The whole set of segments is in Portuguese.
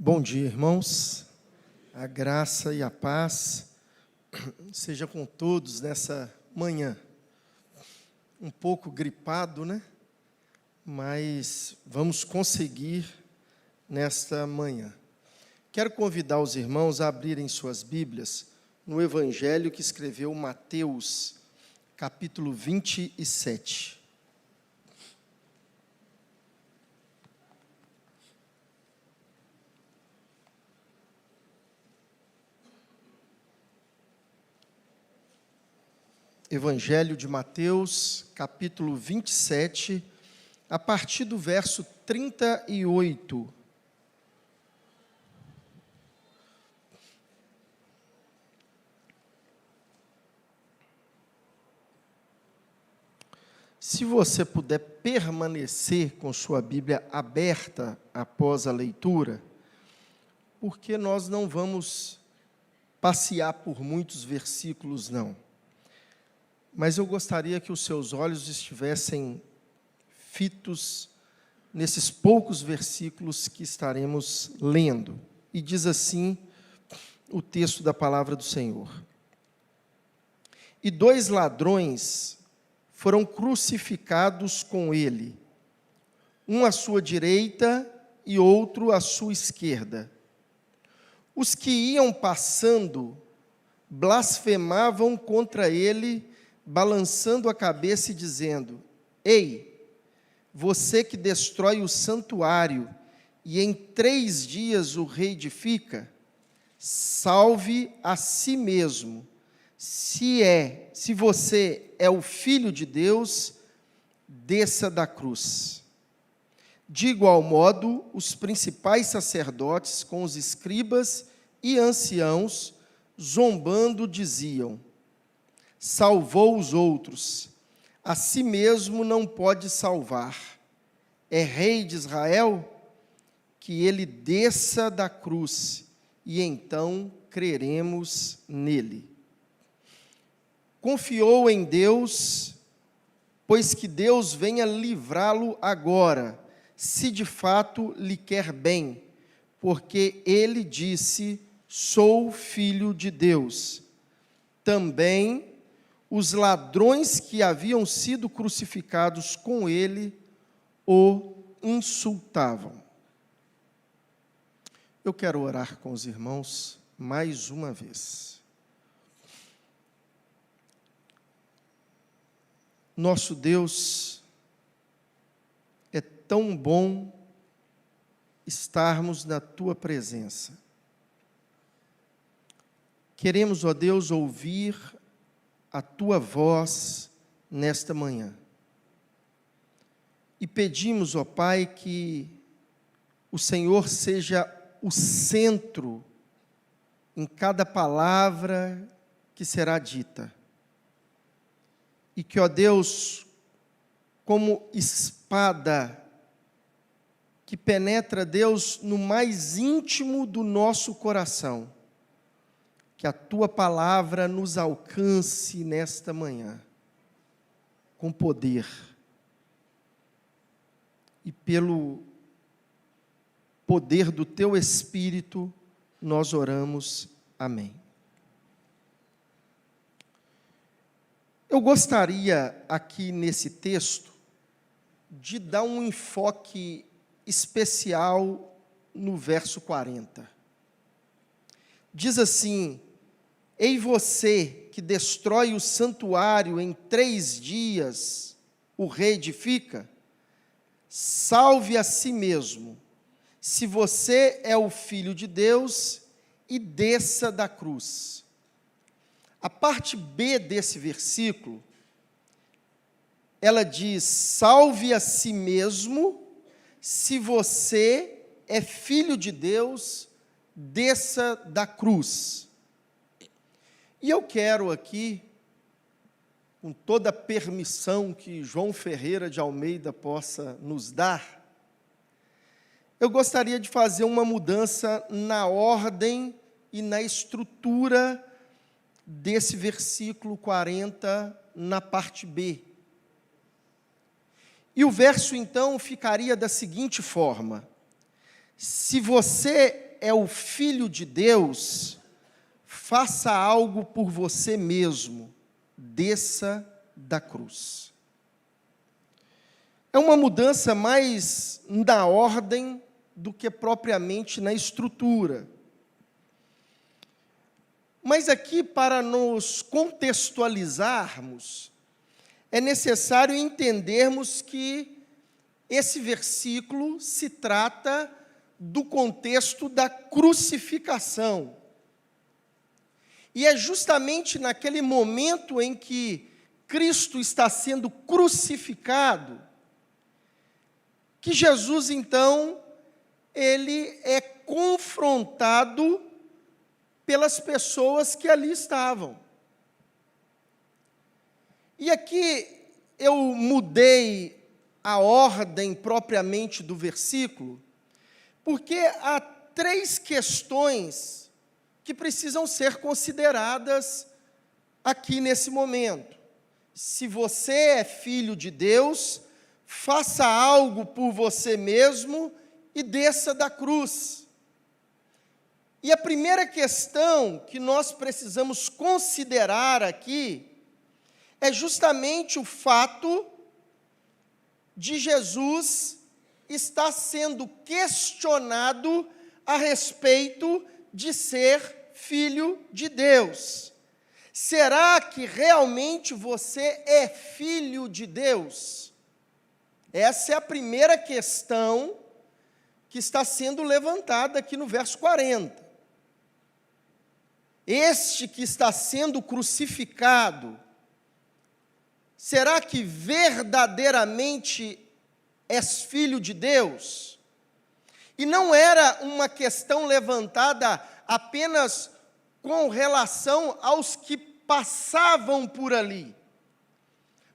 Bom dia, irmãos. A graça e a paz seja com todos nessa manhã. Um pouco gripado, né? Mas vamos conseguir nesta manhã. Quero convidar os irmãos a abrirem suas Bíblias no Evangelho que escreveu Mateus, capítulo 27. Evangelho de Mateus, capítulo 27, a partir do verso 38. Se você puder permanecer com sua Bíblia aberta após a leitura, porque nós não vamos passear por muitos versículos, não. Mas eu gostaria que os seus olhos estivessem fitos nesses poucos versículos que estaremos lendo. E diz assim o texto da palavra do Senhor. E 2 ladrões foram crucificados com ele, um à sua direita e outro à sua esquerda. Os que iam passando blasfemavam contra ele, balançando a cabeça e dizendo: Ei, você que destrói o santuário e em 3 dias o reedifica, salve a si mesmo. Se você é o Filho de Deus, desça da cruz. De igual modo, os principais sacerdotes com os escribas e anciãos, zombando, diziam: salvou os outros, a si mesmo não pode salvar. É rei de Israel? Que ele desça da cruz, e então creremos nele. Confiou em Deus, pois que Deus venha livrá-lo agora, se de fato lhe quer bem, porque ele disse: sou filho de Deus. Também os ladrões que haviam sido crucificados com ele o insultavam. Eu quero orar com os irmãos mais uma vez. Nosso Deus, é tão bom estarmos na tua presença. Queremos, ó Deus, ouvir a tua voz nesta manhã. E pedimos, ó Pai, que o Senhor seja o centro em cada palavra que será dita. E que, ó Deus, como espada que penetra, Deus, no mais íntimo do nosso coração, que a tua palavra nos alcance nesta manhã, com poder, e pelo poder do teu Espírito, nós oramos. Amém. Eu gostaria aqui nesse texto de dar um enfoque especial no verso 40. Diz assim: ei você que destrói o santuário em 3 dias, o reedifica, salve a si mesmo, se você é o Filho de Deus, e desça da cruz. A parte B desse versículo, ela diz: salve a si mesmo, se você é Filho de Deus, desça da cruz. E eu quero aqui, com toda a permissão que João Ferreira de Almeida possa nos dar, eu gostaria de fazer uma mudança na ordem e na estrutura desse versículo 40, na parte B. E o verso, então, ficaria da seguinte forma: se você é o Filho de Deus, faça algo por você mesmo, desça da cruz. É uma mudança mais na ordem do que propriamente na estrutura. Mas aqui, para nos contextualizarmos, é necessário entendermos que esse versículo se trata do contexto da crucificação. E é justamente naquele momento em que Cristo está sendo crucificado, que Jesus, então, ele é confrontado pelas pessoas que ali estavam. E aqui eu mudei a ordem propriamente do versículo, porque há 3 questões que precisam ser consideradas aqui nesse momento. Se você é filho de Deus, faça algo por você mesmo e desça da cruz. E a primeira questão que nós precisamos considerar aqui é justamente o fato de Jesus estar sendo questionado a respeito de ser filho de Deus. Será que realmente você é filho de Deus? Essa é a primeira questão que está sendo levantada aqui no verso 40. Este que está sendo crucificado, será que verdadeiramente és filho de Deus? E não era uma questão levantada apenas com relação aos que passavam por ali,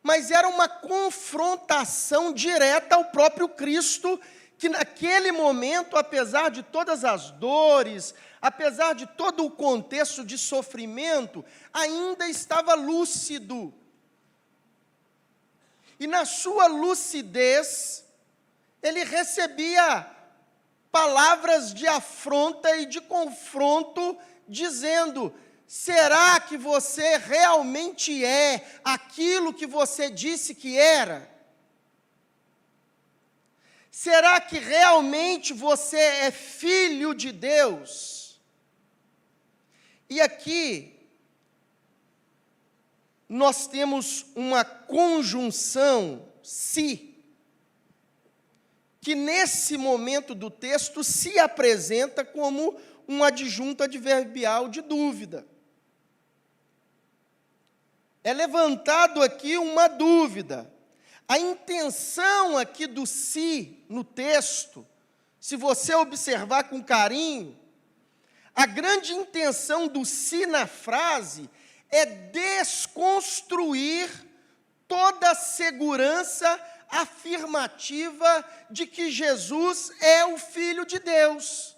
mas era uma confrontação direta ao próprio Cristo, que naquele momento, apesar de todas as dores, apesar de todo o contexto de sofrimento, ainda estava lúcido. E na sua lucidez, ele recebia palavras de afronta e de confronto, dizendo: será que você realmente é aquilo que você disse que era? Será que realmente você é filho de Deus? E aqui, nós temos uma conjunção se, que nesse momento do texto se apresenta como um adjunto adverbial de dúvida. É levantado aqui uma dúvida. A intenção aqui do se no texto, se você observar com carinho, a grande intenção do se na frase é desconstruir toda a segurança afirmativa de que Jesus é o Filho de Deus.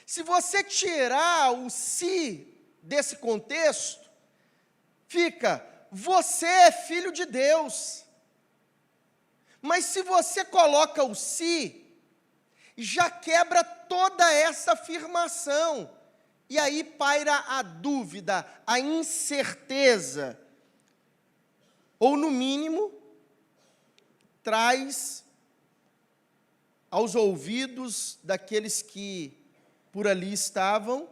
Se você tirar o se desse contexto, fica: você é filho de Deus. Mas se você coloca o se, já quebra toda essa afirmação. E aí paira a dúvida, a incerteza. Ou, no mínimo, traz aos ouvidos daqueles que por ali estavam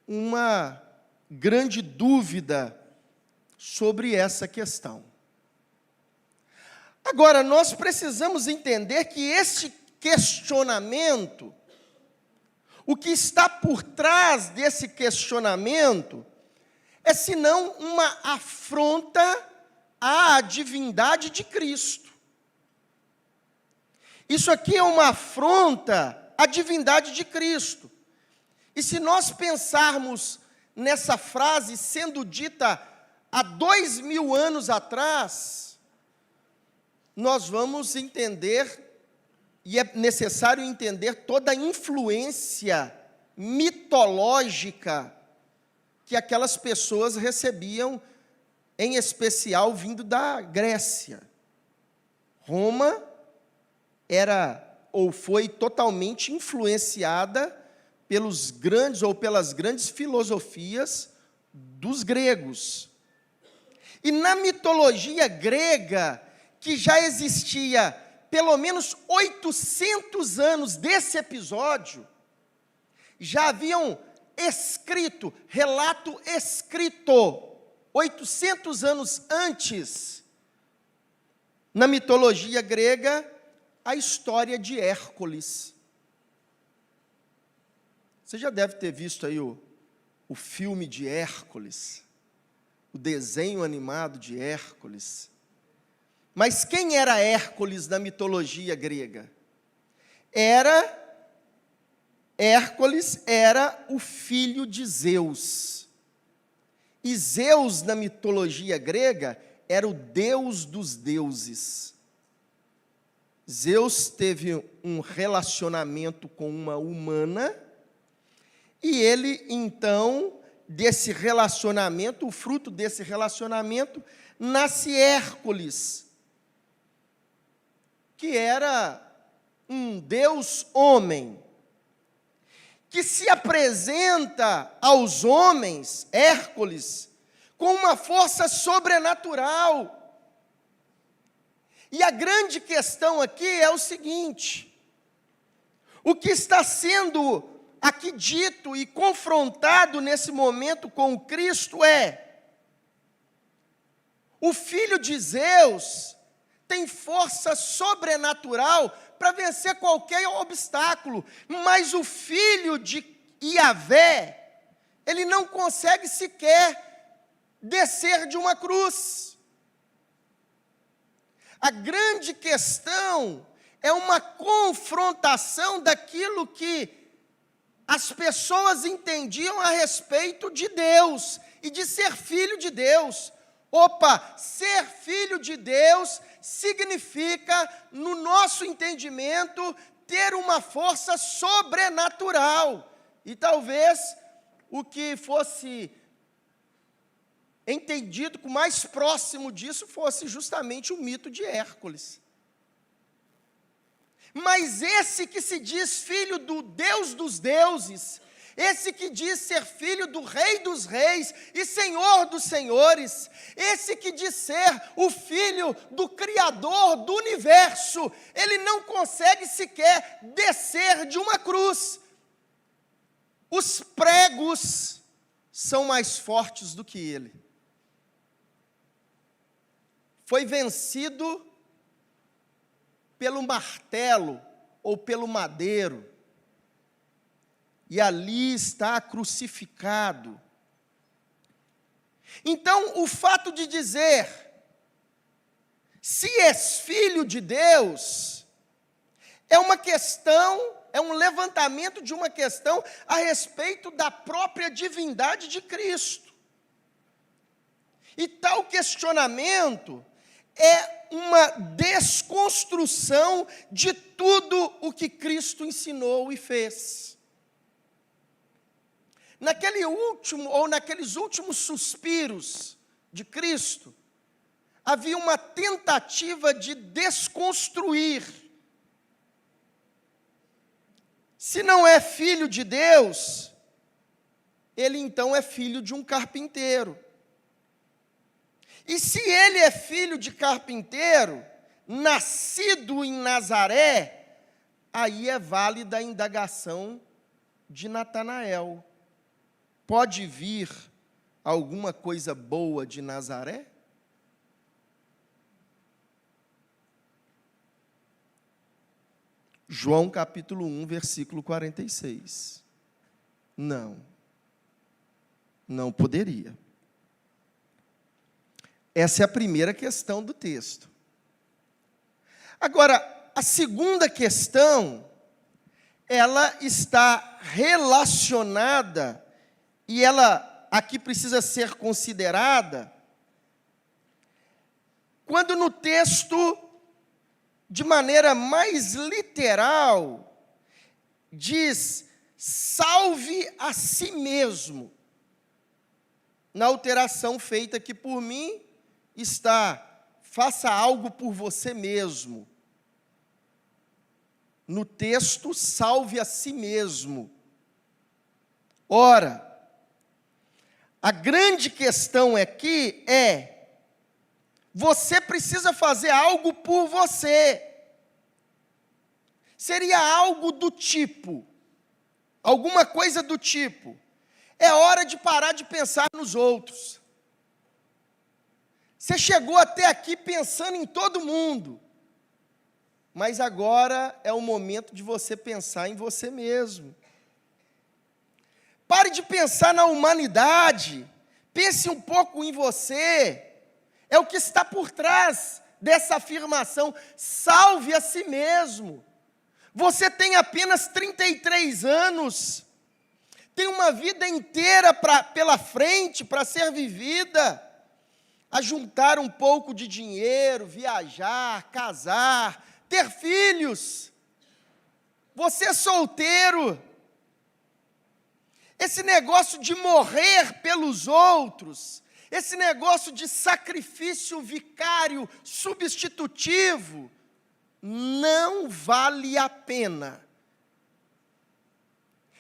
uma grande dúvida sobre essa questão. Agora, nós precisamos entender que este questionamento, o que está por trás desse questionamento, é senão uma afronta à divindade de Cristo. Isso aqui é uma afronta à divindade de Cristo. E se nós pensarmos nessa frase sendo dita há 2000 anos atrás, nós vamos entender, e é necessário entender toda a influência mitológica que aquelas pessoas recebiam, em especial vindo da Grécia. Roma era ou foi totalmente influenciada pelos grandes ou pelas grandes filosofias dos gregos. E na mitologia grega, que já existia pelo menos 800 anos desse episódio, já haviam relato escrito, 800 anos antes, na mitologia grega, a história de Hércules. Você já deve ter visto aí o filme de Hércules, o desenho animado de Hércules. Mas quem era Hércules na mitologia grega? Hércules era o filho de Zeus. E Zeus, na mitologia grega, era o deus dos deuses. Zeus teve um relacionamento com uma humana, e ele, então, desse relacionamento, o fruto desse relacionamento, nasce Hércules, que era um deus homem, que se apresenta aos homens, Hércules, com uma força sobrenatural. E a grande questão aqui é o seguinte: o que está sendo aqui dito e confrontado nesse momento com Cristo é: o filho de Zeus tem força sobrenatural para vencer qualquer obstáculo, mas o filho de Iavé, ele não consegue sequer descer de uma cruz. A grande questão é uma confrontação daquilo que as pessoas entendiam a respeito de Deus e de ser filho de Deus. Opa, ser filho de Deus significa, no nosso entendimento, ter uma força sobrenatural. E talvez o que fosse entendido com mais próximo disso fosse justamente o mito de Hércules. Mas esse que se diz filho do Deus dos deuses, esse que diz ser filho do Rei dos reis e Senhor dos senhores, esse que diz ser o filho do Criador do universo, ele não consegue sequer descer de uma cruz. Os pregos são mais fortes do que ele. Foi vencido pelo martelo ou pelo madeiro, e ali está crucificado. Então, o fato de dizer, se és filho de Deus, é uma questão, é um levantamento de uma questão a respeito da própria divindade de Cristo. E tal questionamento é uma desconstrução de tudo o que Cristo ensinou e fez. Naqueles últimos suspiros de Cristo, havia uma tentativa de desconstruir. Se não é filho de Deus, ele então é filho de um carpinteiro. E se ele é filho de carpinteiro, nascido em Nazaré, aí é válida a indagação de Natanael. Pode vir alguma coisa boa de Nazaré? João capítulo 1, versículo 46. Não poderia. Essa é a primeira questão do texto. Agora, a segunda questão, ela está relacionada, e ela aqui precisa ser considerada, quando no texto, de maneira mais literal, diz: salve a si mesmo. Na alteração feita aqui por mim, está: faça algo por você mesmo. no texto, salve a si mesmo. Ora, a grande questão aqui é, você precisa fazer algo por você. Seria algo do tipo, alguma coisa do tipo, é hora de parar de pensar nos outros. Você chegou até aqui pensando em todo mundo, mas agora é o momento de você pensar em você mesmo. Pare de pensar na humanidade, pense um pouco em você. É o que está por trás dessa afirmação, salve a si mesmo. Você tem apenas 33 anos, tem uma vida inteira pela frente para ser vivida. A juntar um pouco de dinheiro, viajar, casar, ter filhos. Você é solteiro. Esse negócio de morrer pelos outros, esse negócio de sacrifício vicário, substitutivo, não vale a pena.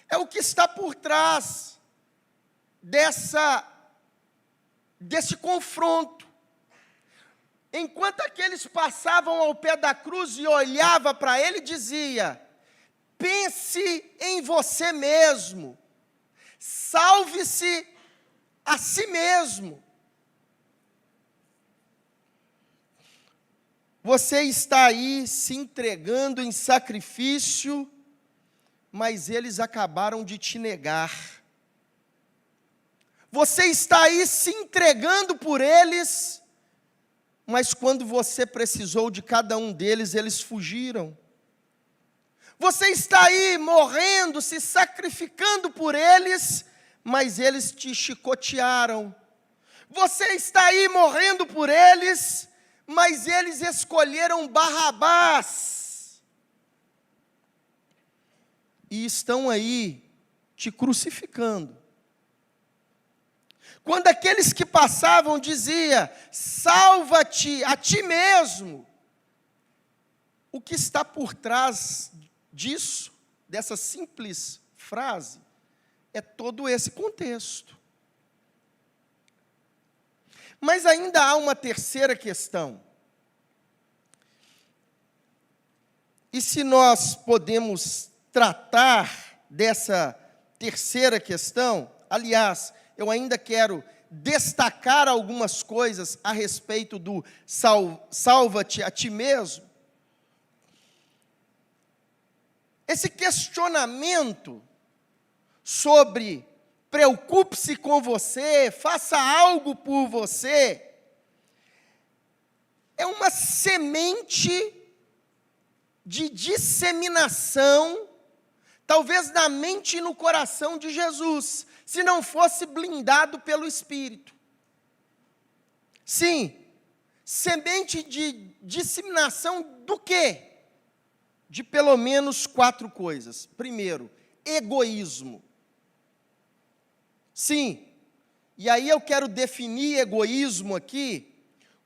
É o que está por trás desse confronto. Enquanto aqueles passavam ao pé da cruz e olhavam para ele, dizia, pense em você mesmo, salve-se a si mesmo. Você está aí se entregando em sacrifício, mas eles acabaram de te negar. Você está aí se entregando por eles, mas quando você precisou de cada um deles, eles fugiram. Você está aí morrendo, se sacrificando por eles, mas eles te chicotearam. Você está aí morrendo por eles, mas eles escolheram Barrabás. E estão aí te crucificando. Quando aqueles que passavam diziam, salva-te a ti mesmo, o que está por trás disso, dessa simples frase, é todo esse contexto. Mas ainda há uma terceira questão. E se nós podemos tratar dessa terceira questão, aliás, eu ainda quero destacar algumas coisas a respeito do salva-te a ti mesmo. Esse questionamento sobre preocupe-se com você, faça algo por você, é uma semente de disseminação, talvez na mente e no coração de Jesus, se não fosse blindado pelo Espírito. Sim, semente de disseminação do quê? De pelo menos 4 coisas. Primeiro, egoísmo. Sim, e aí eu quero definir egoísmo aqui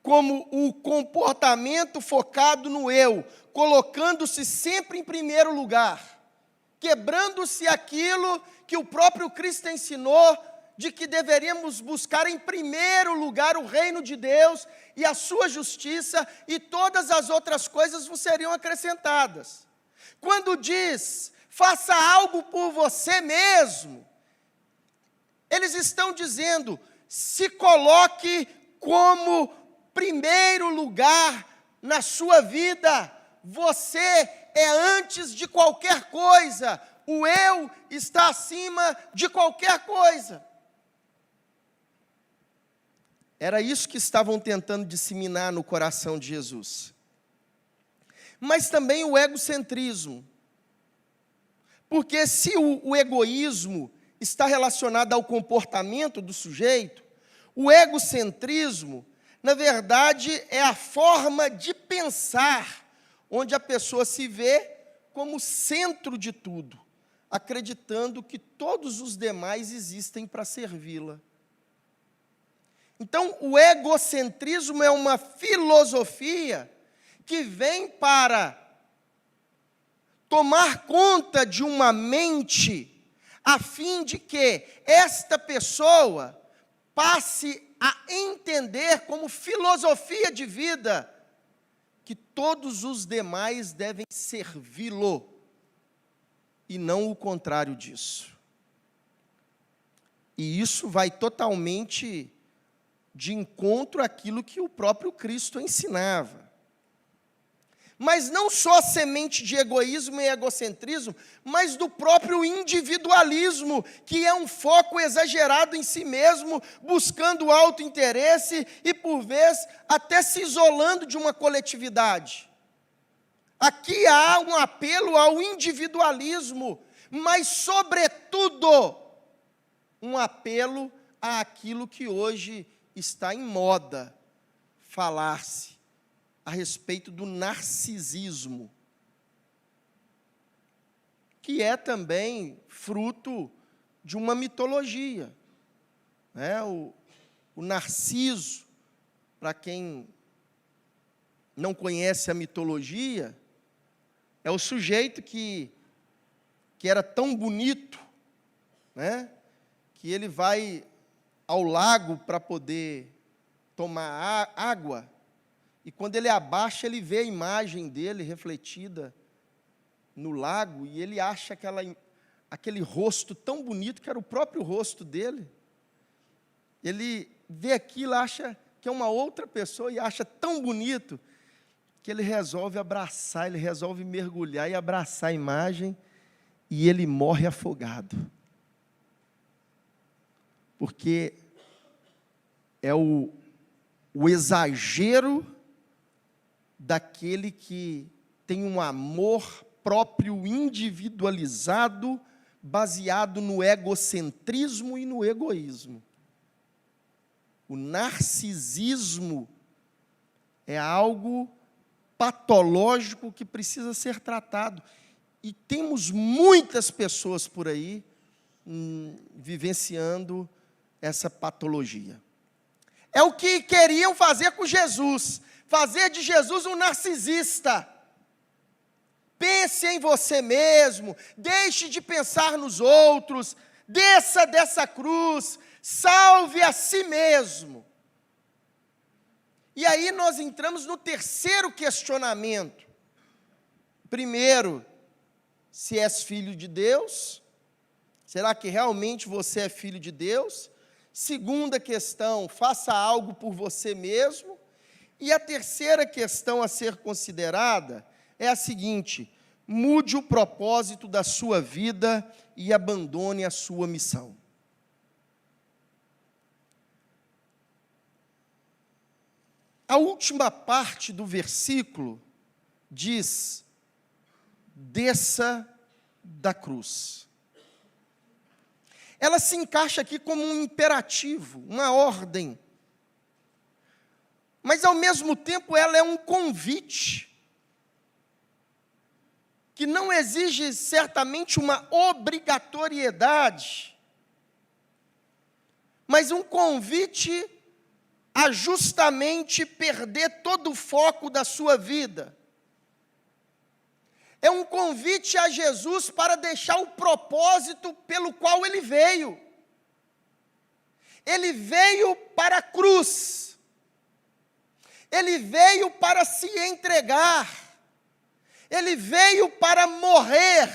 como o comportamento focado no eu, colocando-se sempre em primeiro lugar, quebrando-se aquilo que o próprio Cristo ensinou, de que deveríamos buscar em primeiro lugar o reino de Deus e a sua justiça, e todas as outras coisas vos seriam acrescentadas. Quando diz, faça algo por você mesmo, eles estão dizendo, se coloque como primeiro lugar na sua vida. Você é antes de qualquer coisa. O eu está acima de qualquer coisa. Era isso que estavam tentando disseminar no coração de Jesus. Mas também o egocentrismo. Porque se o egoísmo está relacionado ao comportamento do sujeito, o egocentrismo, na verdade, é a forma de pensar, onde a pessoa se vê como centro de tudo, acreditando que todos os demais existem para servi-la. Então, o egocentrismo é uma filosofia que vem para tomar conta de uma mente, a fim de que esta pessoa passe a entender como filosofia de vida que todos os demais devem servi-lo, e não o contrário disso. E isso vai totalmente de encontro àquilo que o próprio Cristo ensinava. Mas não só semente de egoísmo e egocentrismo, mas do próprio individualismo, que é um foco exagerado em si mesmo, buscando autointeresse e, por vezes, até se isolando de uma coletividade. Aqui há um apelo ao individualismo, mas, sobretudo, um apelo àquilo que hoje está em moda falar-se, a respeito do narcisismo, que é também fruto de uma mitologia. O Narciso, para quem não conhece a mitologia, é o sujeito que era tão bonito, que ele vai ao lago para poder tomar água, e quando ele abaixa, ele vê a imagem dele refletida no lago, e ele acha aquele rosto tão bonito, que era o próprio rosto dele. Ele vê aquilo, acha que é uma outra pessoa, e acha tão bonito, que ele resolve abraçar, ele resolve mergulhar e abraçar a imagem, e ele morre afogado. Porque é o exagero daquele que tem um amor próprio individualizado, baseado no egocentrismo e no egoísmo. O narcisismo é algo patológico que precisa ser tratado. E temos muitas pessoas por aí vivenciando essa patologia. É o que queriam fazer com Jesus. Fazer de Jesus um narcisista. Pense em você mesmo, deixe de pensar nos outros, desça dessa cruz, salve a si mesmo. E aí nós entramos no terceiro questionamento. Primeiro, se és filho de Deus, será que realmente você é filho de Deus? Segunda questão, faça algo por você mesmo. E a terceira questão a ser considerada é a seguinte: mude o propósito da sua vida e abandone a sua missão. A última parte do versículo diz: desça da cruz. Ela se encaixa aqui como um imperativo, uma ordem. Mas, ao mesmo tempo, ela é um convite, que não exige certamente uma obrigatoriedade, mas um convite a justamente perder todo o foco da sua vida. É um convite a Jesus para deixar o propósito pelo qual ele veio. Ele veio para a cruz. Ele veio para se entregar, ele veio para morrer,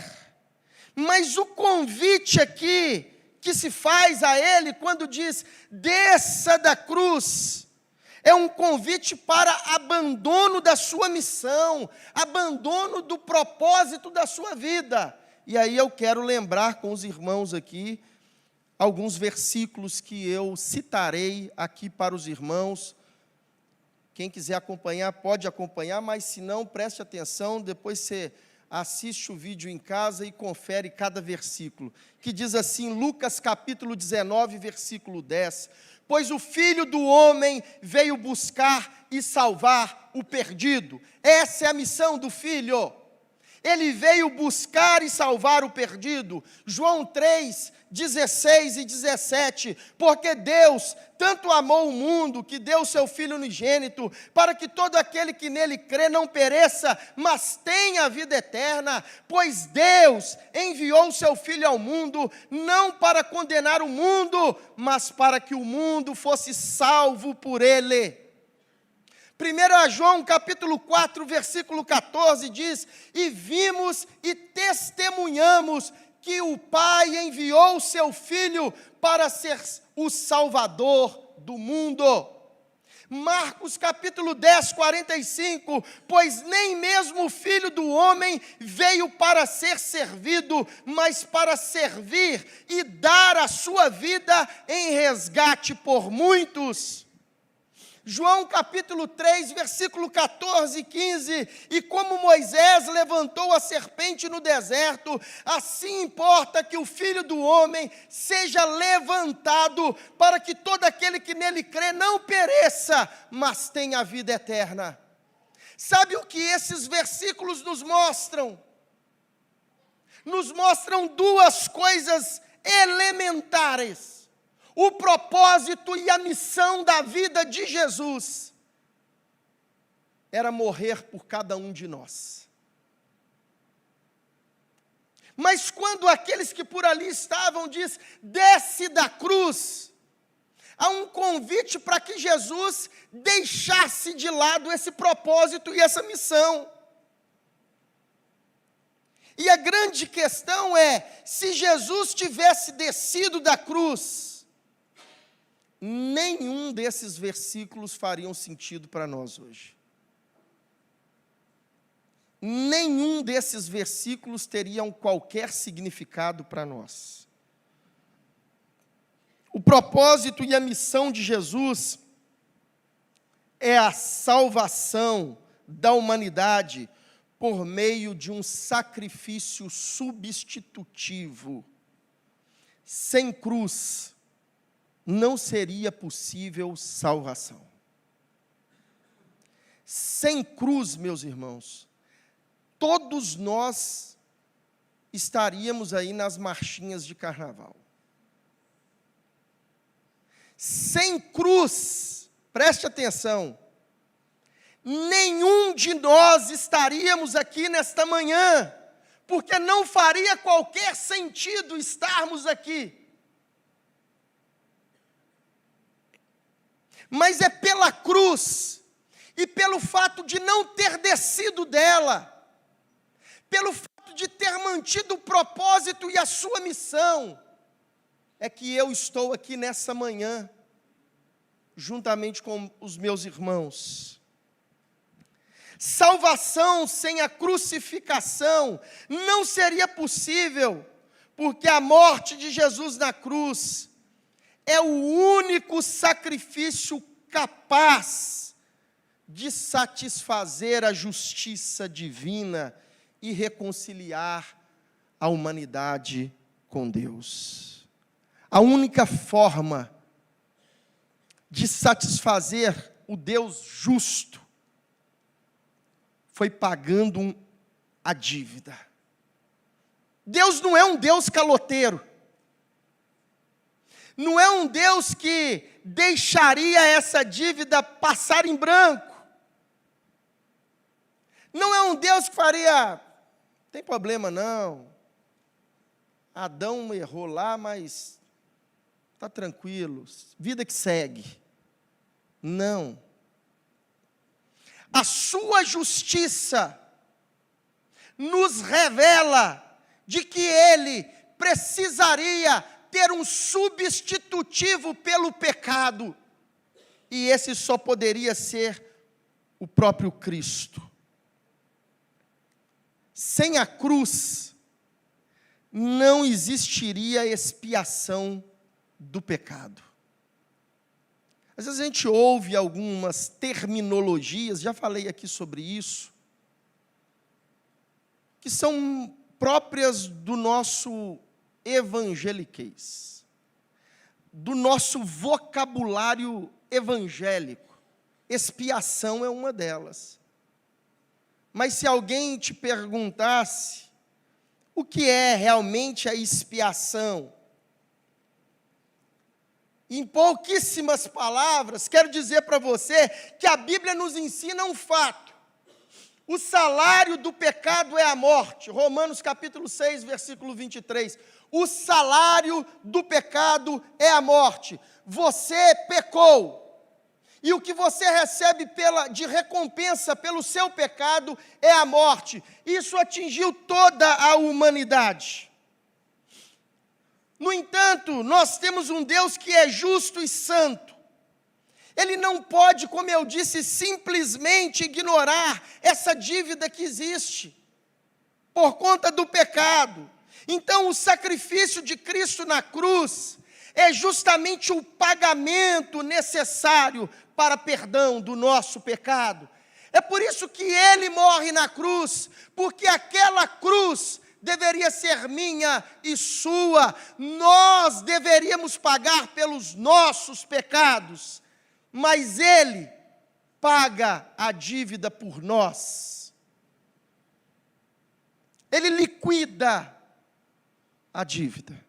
mas o convite aqui que se faz a ele quando diz, desça da cruz, é um convite para abandono da sua missão, abandono do propósito da sua vida. E aí eu quero lembrar com os irmãos aqui, alguns versículos que eu citarei aqui para os irmãos. Quem quiser acompanhar, pode acompanhar, mas se não, preste atenção, depois você assiste o vídeo em casa e confere cada versículo, que diz assim, Lucas capítulo 19, versículo 10, pois o Filho do Homem veio buscar e salvar o perdido. Essa é a missão do Filho. Ele veio buscar e salvar o perdido. João 3, 16 e 17. Porque Deus tanto amou o mundo, que deu o seu Filho unigênito, para que todo aquele que nele crê não pereça, mas tenha a vida eterna. Pois Deus enviou o seu Filho ao mundo, não para condenar o mundo, mas para que o mundo fosse salvo por ele. 1 João capítulo 4, versículo 14 diz: e vimos e testemunhamos que o Pai enviou o seu Filho para ser o Salvador do mundo. Marcos capítulo 10, 45, pois nem mesmo o Filho do Homem veio para ser servido, mas para servir e dar a sua vida em resgate por muitos. João capítulo 3, versículo 14 e 15, e como Moisés levantou a serpente no deserto, assim importa que o Filho do Homem seja levantado, para que todo aquele que nele crê não pereça, mas tenha a vida eterna. Sabe o que esses versículos nos mostram? Nos mostram duas coisas elementares. O propósito e a missão da vida de Jesus era morrer por cada um de nós. Mas quando aqueles que por ali estavam diz, desce da cruz, há um convite para que Jesus deixasse de lado esse propósito e essa missão. E a grande questão é, se Jesus tivesse descido da cruz, nenhum desses versículos fariam sentido para nós hoje. Nenhum desses versículos teriam qualquer significado para nós. O propósito e a missão de Jesus é a salvação da humanidade por meio de um sacrifício substitutivo. Sem cruz, não seria possível salvação. Sem cruz, meus irmãos, todos nós estaríamos aí nas marchinhas de carnaval. Sem cruz, preste atenção, nenhum de nós estaríamos aqui nesta manhã, porque não faria qualquer sentido estarmos aqui. Mas é pela cruz, e pelo fato de não ter descido dela, pelo fato de ter mantido o propósito e a sua missão, é que eu estou aqui nessa manhã, juntamente com os meus irmãos. Salvação sem a crucificação não seria possível, porque a morte de Jesus na cruz é o único sacrifício capaz de satisfazer a justiça divina e reconciliar a humanidade com Deus. A única forma de satisfazer o Deus justo foi pagando a dívida. Deus não é um Deus caloteiro. Não é um Deus que deixaria essa dívida passar em branco. Não é um Deus que faria, não tem problema não. Adão errou lá, mas está tranquilo, vida que segue. Não. A sua justiça nos revela de que Ele precisaria ter um substitutivo pelo pecado, e esse só poderia ser o próprio Cristo. Sem a cruz, não existiria expiação do pecado. Às vezes a gente ouve algumas terminologias, já falei aqui sobre isso, que são próprias do nosso evangeliquez, do nosso vocabulário evangélico. Expiação é uma delas. Mas se alguém te perguntasse o que é realmente a expiação, em pouquíssimas palavras, quero dizer para você que a Bíblia nos ensina um fato. O salário do pecado é a morte. Romanos capítulo 6, versículo 23. O salário do pecado é a morte. Você pecou. E o que você recebe de recompensa pelo seu pecado é a morte. Isso atingiu toda a humanidade. No entanto, nós temos um Deus que é justo e santo. Ele não pode, como eu disse, simplesmente ignorar essa dívida que existe por conta do pecado. Então, o sacrifício de Cristo na cruz é justamente o pagamento necessário para perdão do nosso pecado. É por isso que Ele morre na cruz, porque aquela cruz deveria ser minha e sua. Nós deveríamos pagar pelos nossos pecados, mas Ele paga a dívida por nós. Ele liquida a dívida.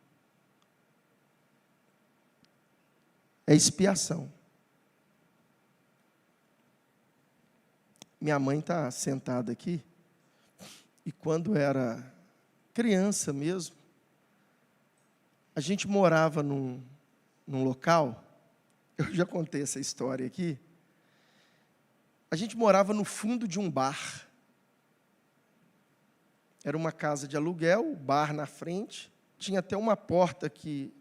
É expiação. Minha mãe está sentada aqui, e quando era criança mesmo, a gente morava num local, eu já contei essa história aqui, a gente morava no fundo de um bar. Era uma casa de aluguel, o bar na frente, tinha até uma porta que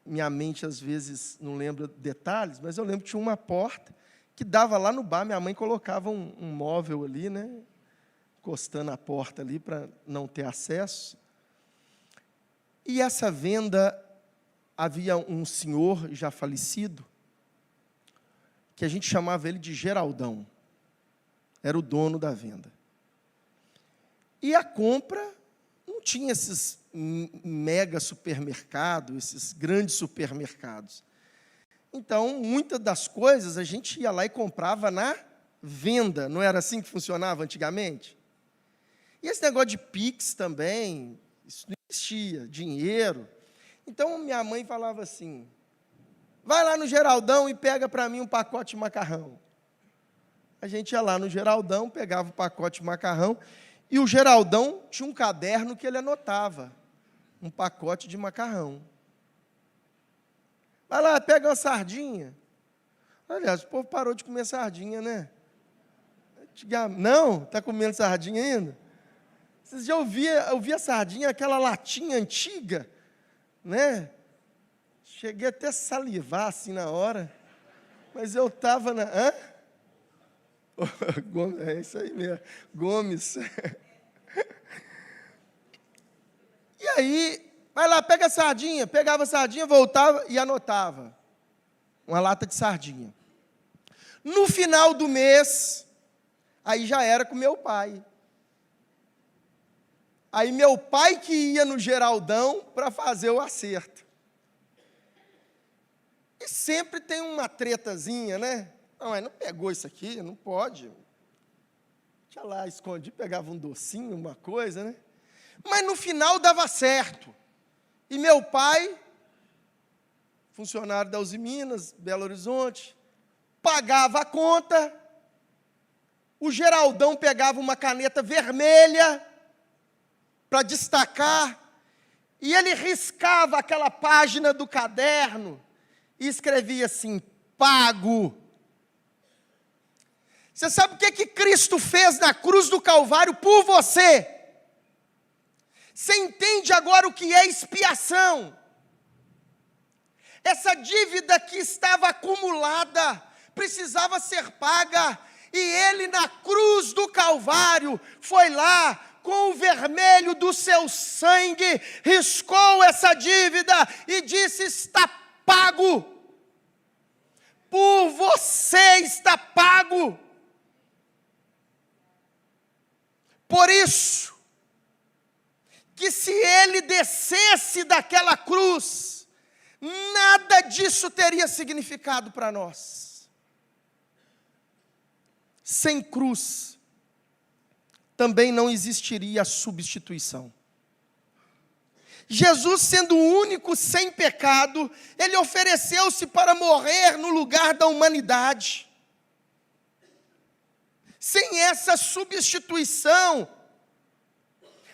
minha mente às vezes não lembra detalhes, mas eu lembro que tinha uma porta que dava lá no bar. Minha mãe colocava um móvel ali, né, encostando a porta ali para não ter acesso. E essa venda, havia um senhor já falecido, que a gente chamava ele de Geraldão, era o dono da venda. E a compra não tinha esses mega supermercados, esses grandes supermercados. Então, muitas das coisas a gente ia lá e comprava na venda. Não era assim que funcionava antigamente? E esse negócio de Pix também, isso não existia, dinheiro. Então, minha mãe falava assim, vai lá no Geraldão e pega para mim um pacote de macarrão. A gente ia lá no Geraldão, pegava o pacote de macarrão, e o Geraldão tinha um caderno que ele anotava, um pacote de macarrão. Vai lá, pega uma sardinha. Aliás, o povo parou de comer sardinha, né? Não? Está comendo sardinha ainda? Vocês já ouviam a sardinha, aquela latinha antiga, né? Cheguei até a salivar assim na hora, mas eu estava na... Hã? É isso aí mesmo, Gomes. E aí, vai lá, pega a sardinha. Pegava a sardinha, voltava e anotava. Uma lata de sardinha. No final do mês, aí já era com meu pai. Aí meu pai que ia no Geraldão para fazer o acerto. E sempre tem uma tretazinha, né? Não, mas não pegou isso aqui, não pode. Tinha lá, escondi, pegava um docinho, uma coisa, né? Mas no final dava certo. E meu pai, funcionário da Uzi Minas, Belo Horizonte, pagava a conta, o Geraldão pegava uma caneta vermelha para destacar, e ele riscava aquela página do caderno e escrevia assim, pago. Você sabe o que Cristo fez na cruz do Calvário por você? Você entende agora o que é expiação? Essa dívida que estava acumulada, precisava ser paga, e Ele na cruz do Calvário, foi lá, com o vermelho do seu sangue, riscou essa dívida, e disse, está pago, por você está pago. Por isso, que se Ele descesse daquela cruz, nada disso teria significado para nós. Sem cruz, também não existiria a substituição. Jesus, sendo o único sem pecado, ele ofereceu-se para morrer no lugar da humanidade. Sem essa substituição,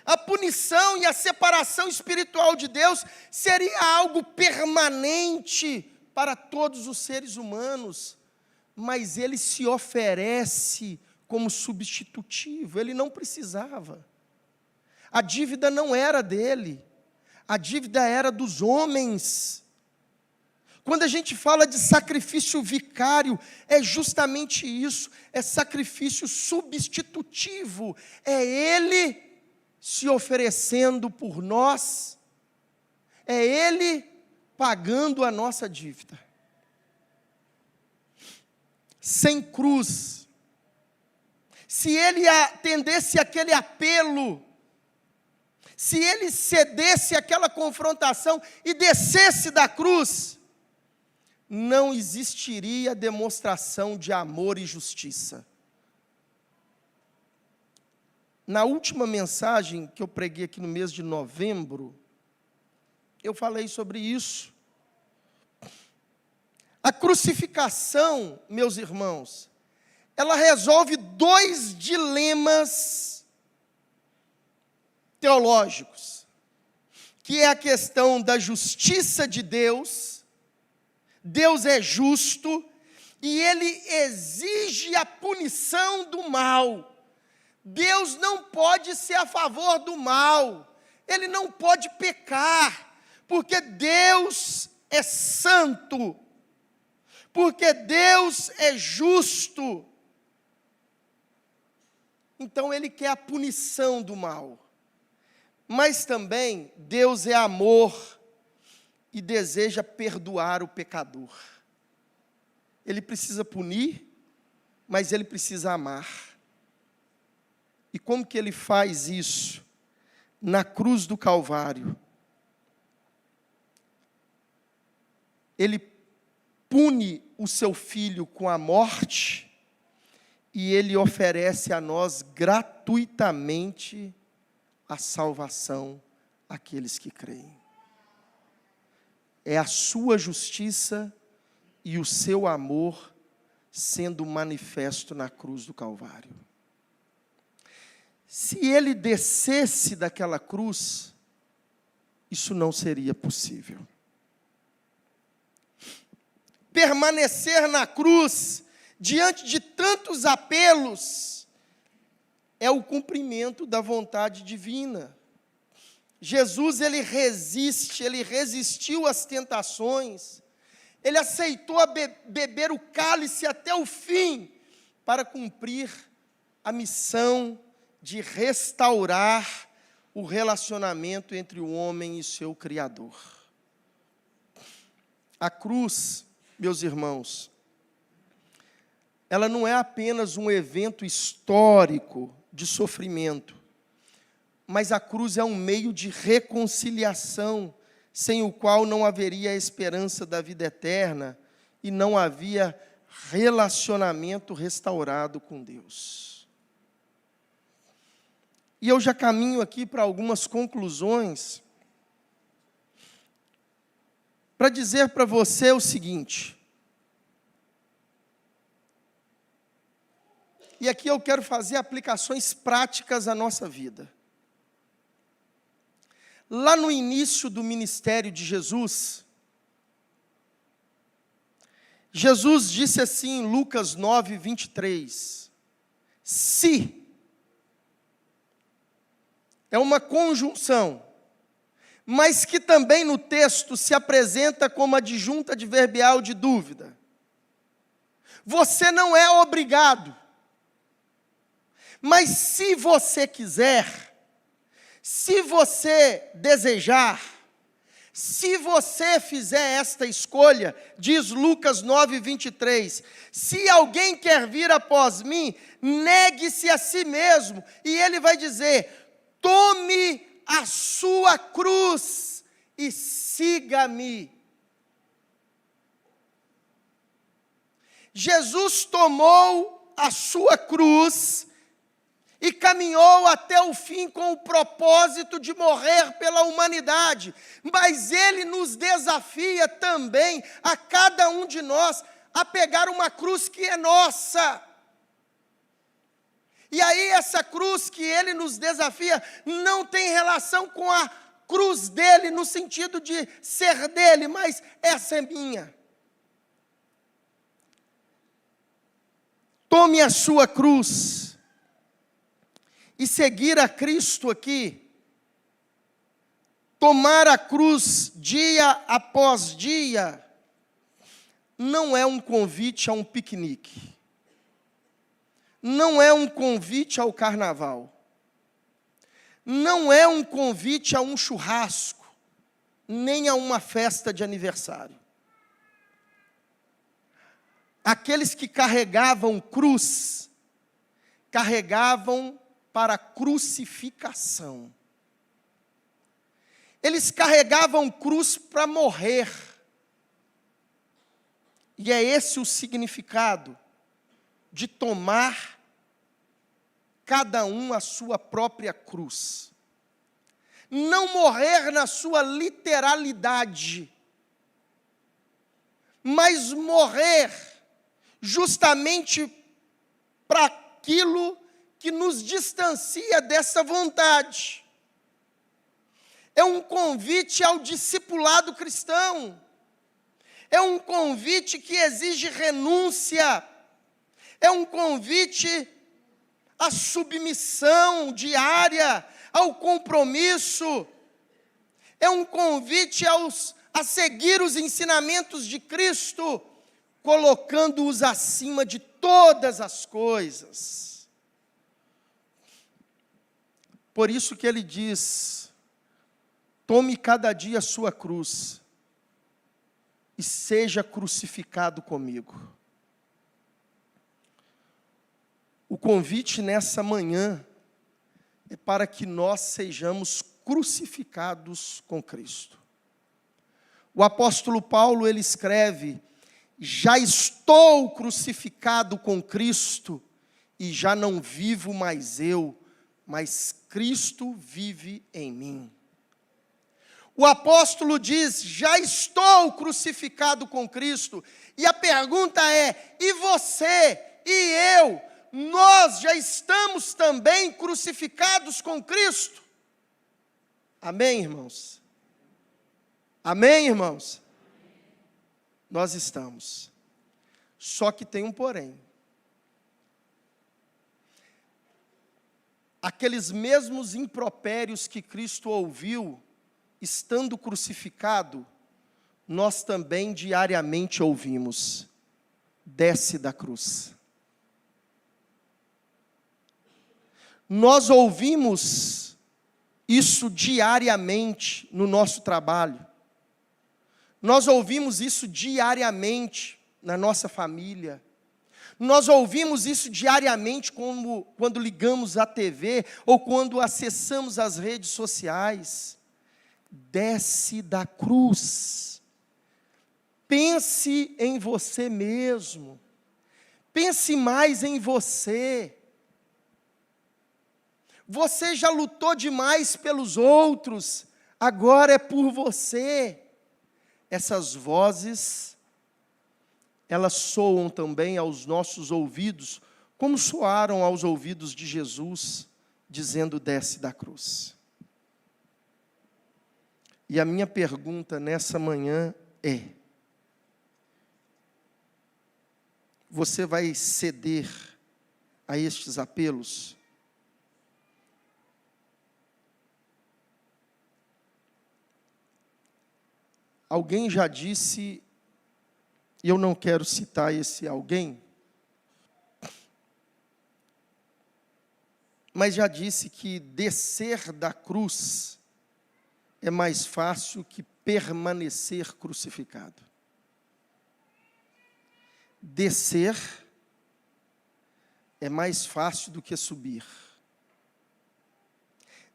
a punição e a separação espiritual de Deus seria algo permanente para todos os seres humanos, mas ele se oferece como substitutivo, ele não precisava. A dívida não era dele, a dívida era dos homens. Quando a gente fala de sacrifício vicário, é justamente isso, é sacrifício substitutivo, é ele se oferecendo por nós, é ele pagando a nossa dívida. Sem cruz, se ele atendesse aquele apelo, se ele cedesse àquela confrontação e descesse da cruz, não existiria demonstração de amor e justiça. Na última mensagem que eu preguei aqui no mês de novembro, eu falei sobre isso. A crucificação, meus irmãos, ela resolve dois dilemas teológicos, que é a questão da justiça de Deus. Deus é justo e ele exige a punição do mal. Deus não pode ser a favor do mal, ele não pode pecar, porque Deus é santo, porque Deus é justo. Então ele quer a punição do mal. Mas também Deus é amor e deseja perdoar o pecador. Ele precisa punir, mas ele precisa amar. E como que ele faz isso? Na cruz do Calvário. Ele pune o seu filho com a morte e ele oferece a nós gratuitamente a salvação àqueles que creem. É a sua justiça e o seu amor sendo manifesto na cruz do Calvário. Se ele descesse daquela cruz, isso não seria possível. Permanecer na cruz, diante de tantos apelos, é o cumprimento da vontade divina. Jesus, ele resistiu às tentações, ele aceitou beber o cálice até o fim, para cumprir a missão de restaurar o relacionamento entre o homem e seu Criador. A cruz, meus irmãos, ela não é apenas um evento histórico de sofrimento, mas a cruz é um meio de reconciliação, sem o qual não haveria a esperança da vida eterna e não havia relacionamento restaurado com Deus. E eu já caminho aqui para algumas conclusões, para dizer para você o seguinte. E aqui eu quero fazer aplicações práticas à nossa vida. Lá no início do ministério de Jesus, Jesus disse assim em Lucas 9, 23, se, é uma conjunção, mas que também no texto se apresenta como adjunta adverbial de dúvida. Você não é obrigado, mas se você quiser, se você desejar, se você fizer esta escolha, diz Lucas 9, 23, se alguém quer vir após mim, negue-se a si mesmo, e ele vai dizer, tome a sua cruz e siga-me. Jesus tomou a sua cruz e caminhou até o fim com o propósito de morrer pela humanidade. Mas Ele nos desafia também, a cada um de nós, a pegar uma cruz que é nossa. E aí essa cruz que Ele nos desafia não tem relação com a cruz dele, no sentido de ser dele, mas essa é minha. Tome a sua cruz. E seguir a Cristo aqui, tomar a cruz dia após dia, não é um convite a um piquenique, não é um convite ao carnaval, não é um convite a um churrasco, nem a uma festa de aniversário. Aqueles que carregavam cruz, carregavam para a crucificação. Eles carregavam cruz para morrer. E é esse o significado de tomar cada um a sua própria cruz. Não morrer na sua literalidade, mas morrer justamente para aquilo que nos distancia dessa vontade. É um convite ao discipulado cristão. É um convite que exige renúncia. É um convite à submissão diária, ao compromisso. É um convite a seguir os ensinamentos de Cristo, colocando-os acima de todas as coisas. Por isso que ele diz: tome cada dia a sua cruz e seja crucificado comigo. O convite nessa manhã é para que nós sejamos crucificados com Cristo. O apóstolo Paulo, ele escreve: já estou crucificado com Cristo e já não vivo mais eu, mas Cristo vive em mim. O apóstolo diz: já estou crucificado com Cristo. E a pergunta é: e você e eu, nós já estamos também crucificados com Cristo? Amém, irmãos? Amém, irmãos? Nós estamos. Só que tem um porém. Aqueles mesmos impropérios que Cristo ouviu, estando crucificado, nós também diariamente ouvimos: desce da cruz. Nós ouvimos isso diariamente no nosso trabalho. Nós ouvimos isso diariamente na nossa família. Nós ouvimos isso diariamente quando ligamos a TV ou quando acessamos as redes sociais. Desce da cruz. Pense em você mesmo. Pense mais em você. Você já lutou demais pelos outros, agora é por você. Essas vozes, elas soam também aos nossos ouvidos, como soaram aos ouvidos de Jesus, dizendo: desce da cruz. E a minha pergunta nessa manhã é: você vai ceder a estes apelos? Alguém já disse, e eu não quero citar esse alguém, mas já disse que descer da cruz é mais fácil que permanecer crucificado. Descer é mais fácil do que subir.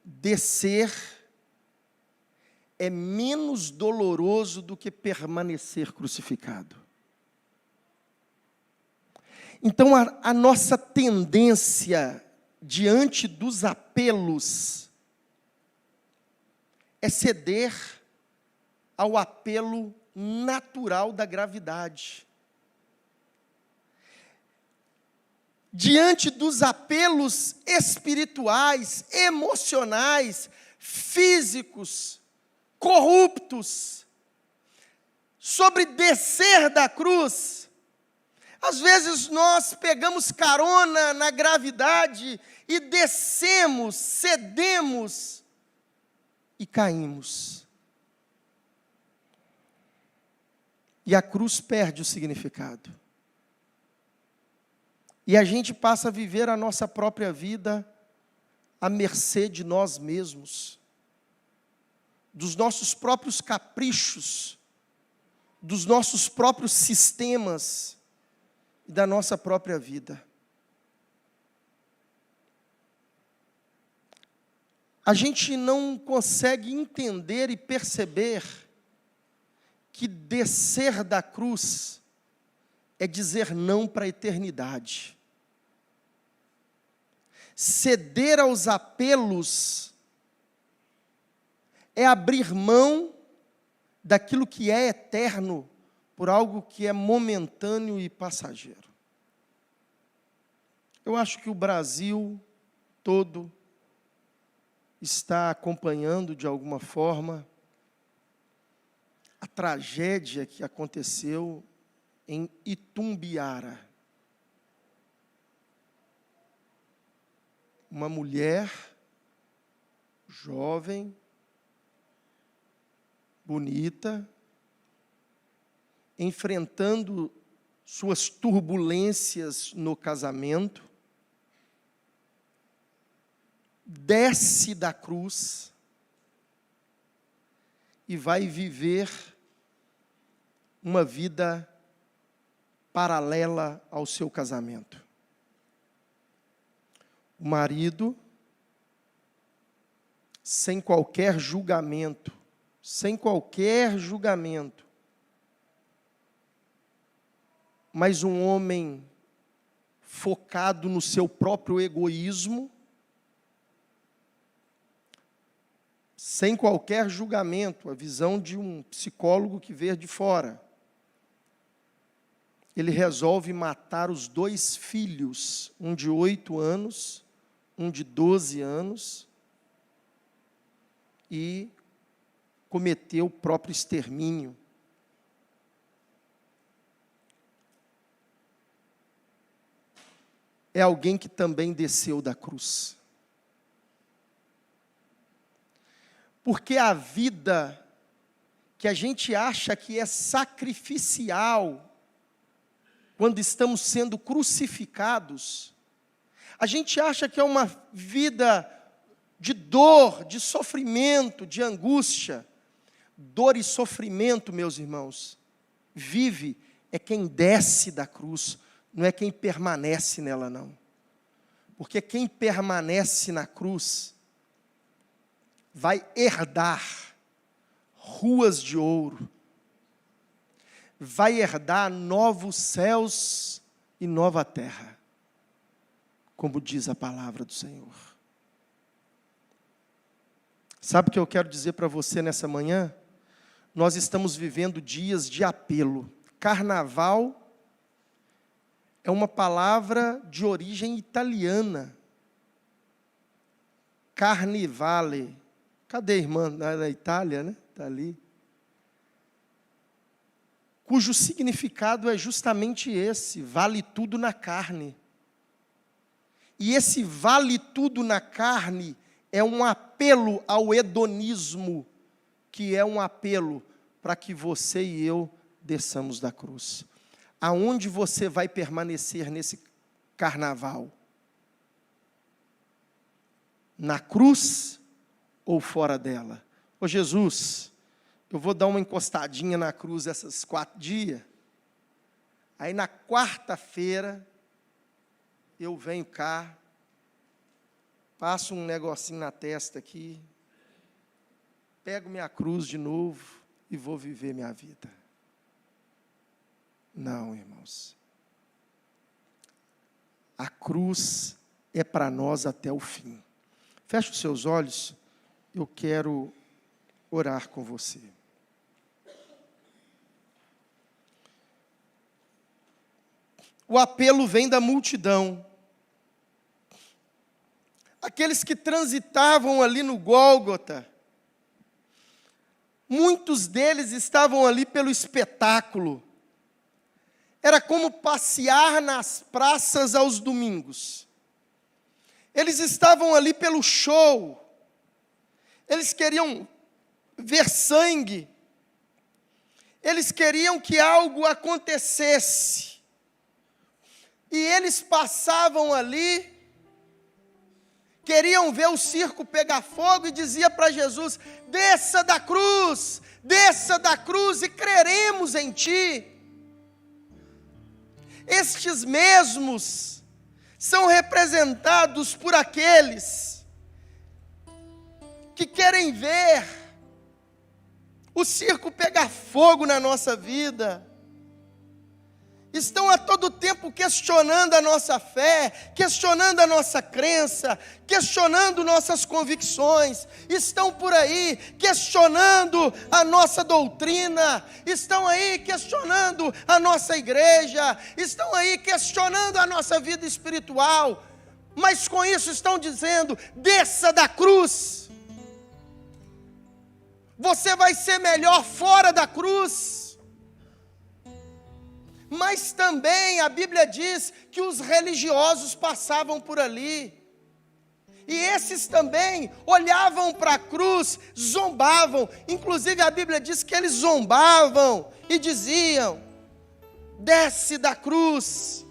Descer é menos doloroso do que permanecer crucificado. Então, a nossa tendência diante dos apelos, é ceder ao apelo natural da gravidade. Diante dos apelos espirituais, emocionais, físicos, corruptos, sobre descer da cruz, às vezes nós pegamos carona na gravidade e descemos, cedemos e caímos. E a cruz perde o significado. E a gente passa a viver a nossa própria vida à mercê de nós mesmos, dos nossos próprios caprichos, dos nossos próprios sistemas e da nossa própria vida. A gente não consegue entender e perceber que descer da cruz é dizer não para a eternidade. Ceder aos apelos é abrir mão daquilo que é eterno por algo que é momentâneo e passageiro. Eu acho que o Brasil todo está acompanhando de alguma forma a tragédia que aconteceu em Itumbiara. Uma mulher jovem, bonita, enfrentando suas turbulências no casamento, desce da cruz e vai viver uma vida paralela ao seu casamento. O marido, sem qualquer julgamento, mas um homem focado no seu próprio egoísmo, sem qualquer julgamento, a visão de um psicólogo que vê de fora. Ele resolve matar os 2 filhos, um de 8 anos, um de 12 anos, e cometeu o próprio extermínio. É alguém que também desceu da cruz. Porque a vida que a gente acha que é sacrificial, quando estamos sendo crucificados, a gente acha que é uma vida de dor, de sofrimento, de angústia. Dor e sofrimento, meus irmãos, vive é quem desce da cruz, não é quem permanece nela, não. Porque quem permanece na cruz vai herdar ruas de ouro, vai herdar novos céus e nova terra, como diz a palavra do Senhor. Sabe o que eu quero dizer para você nessa manhã? Nós estamos vivendo dias de apelo. Carnaval é uma palavra de origem italiana. Carnivale. Cadê a irmã? Na Itália, né? Está ali. Cujo significado é justamente esse: vale tudo na carne. E esse vale tudo na carne é um apelo ao hedonismo, que é um apelo para que você e eu desçamos da cruz. Aonde você vai permanecer nesse carnaval? Na cruz ou fora dela? Ô Jesus, eu vou dar uma encostadinha na cruz esses 4 dias, aí na quarta-feira eu venho cá, passo um negocinho na testa aqui, pego minha cruz de novo e vou viver minha vida. Não, irmãos. A cruz é para nós até o fim. Feche os seus olhos, eu quero orar com você. O apelo vem da multidão. Aqueles que transitavam ali no Gólgota, muitos deles estavam ali pelo espetáculo. Era como passear nas praças aos domingos. Eles estavam ali pelo show. Eles queriam ver sangue. Eles queriam que algo acontecesse. E eles passavam ali, queriam ver o circo pegar fogo e dizia para Jesus: desça da cruz e creremos em ti. Estes mesmos são representados por aqueles que querem ver o circo pegar fogo na nossa vida. Estão a todo tempo questionando a nossa fé, questionando a nossa crença, questionando nossas convicções. Estão por aí questionando a nossa doutrina, estão aí questionando a nossa igreja, estão aí questionando a nossa vida espiritual. Mas com isso estão dizendo: desça da cruz. Você vai ser melhor fora da cruz. Mas também a Bíblia diz que os religiosos passavam por ali. E esses também olhavam para a cruz, zombavam. Inclusive a Bíblia diz que eles zombavam e diziam: desce da cruz.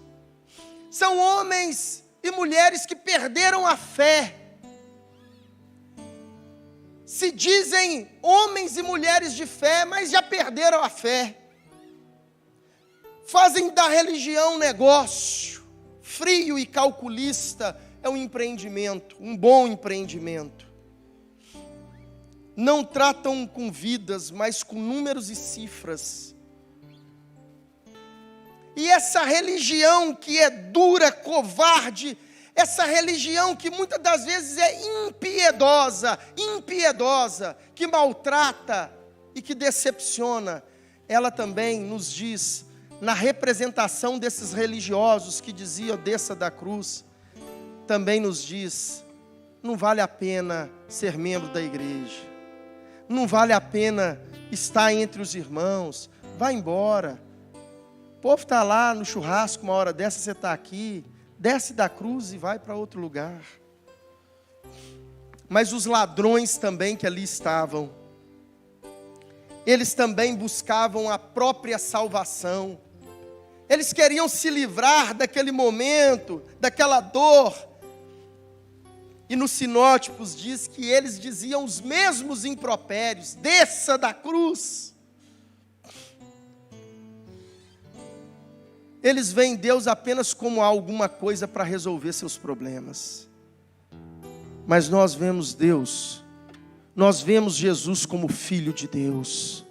São homens e mulheres que perderam a fé. Se dizem homens e mulheres de fé, mas já perderam a fé. Fazem da religião um negócio, frio e calculista. É um empreendimento, um bom empreendimento. Não tratam com vidas, mas com números e cifras. E essa religião que é dura, covarde, essa religião que muitas das vezes é impiedosa, que maltrata e que decepciona, ela também nos diz, na representação desses religiosos que diziam: desça da cruz, também nos diz: não vale a pena ser membro da igreja, não vale a pena estar entre os irmãos, vai embora. O povo está lá no churrasco, uma hora dessa você está aqui, desce da cruz e vai para outro lugar. Mas os ladrões também que ali estavam, eles também buscavam a própria salvação. Eles queriam se livrar daquele momento, daquela dor. E nos sinóticos diz que eles diziam os mesmos impropérios: desça da cruz. Eles veem Deus apenas como alguma coisa para resolver seus problemas. Mas nós vemos Deus, nós vemos Jesus como Filho de Deus,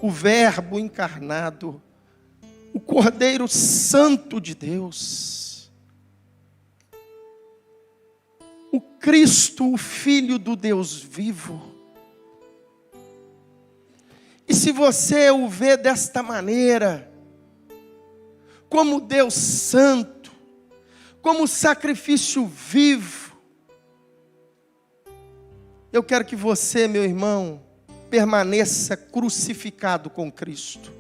o Verbo encarnado, o Cordeiro Santo de Deus, o Cristo, o Filho do Deus vivo. E se você o vê desta maneira, como Deus Santo, como sacrifício vivo, eu quero que você, meu irmão, permaneça crucificado com Cristo.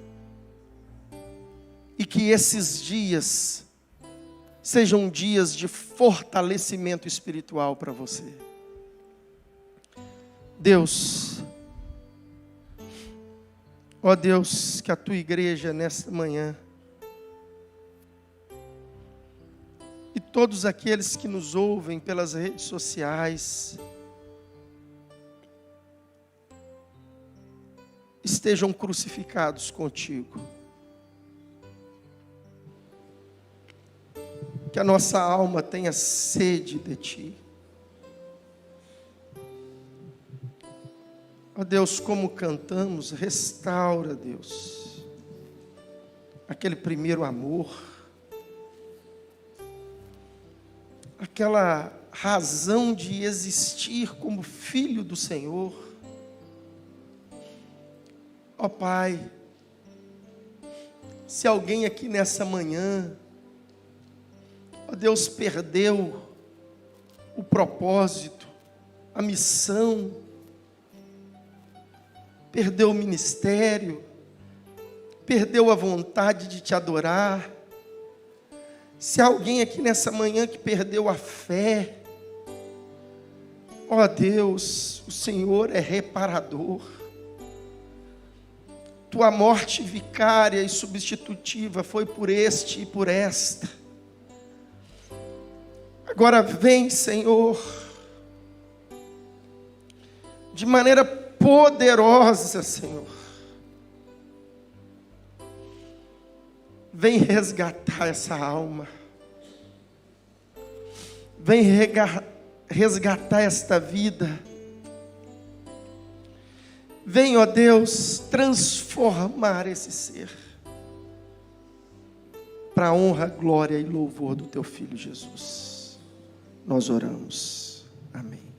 E que esses dias sejam dias de fortalecimento espiritual para você. Deus, ó Deus, que a tua igreja nesta manhã, e todos aqueles que nos ouvem pelas redes sociais, estejam crucificados contigo. Que a nossa alma tenha sede de ti. Ó Deus, como cantamos, restaura, Deus, aquele primeiro amor. aquela razão de existir como filho do Senhor. Ó Pai, se alguém aqui nessa manhã, ó Deus, perdeu o propósito, a missão, perdeu o ministério, perdeu a vontade de te adorar, se alguém aqui nessa manhã que perdeu a fé, ó Deus, o Senhor é reparador. Tua morte vicária e substitutiva foi por este e por esta. Agora vem, Senhor, de maneira poderosa, Senhor. Vem resgatar essa alma. Vem resgatar esta vida. Vem, ó Deus, transformar esse ser para a honra, glória e louvor do Teu Filho Jesus. Nós oramos. Amém.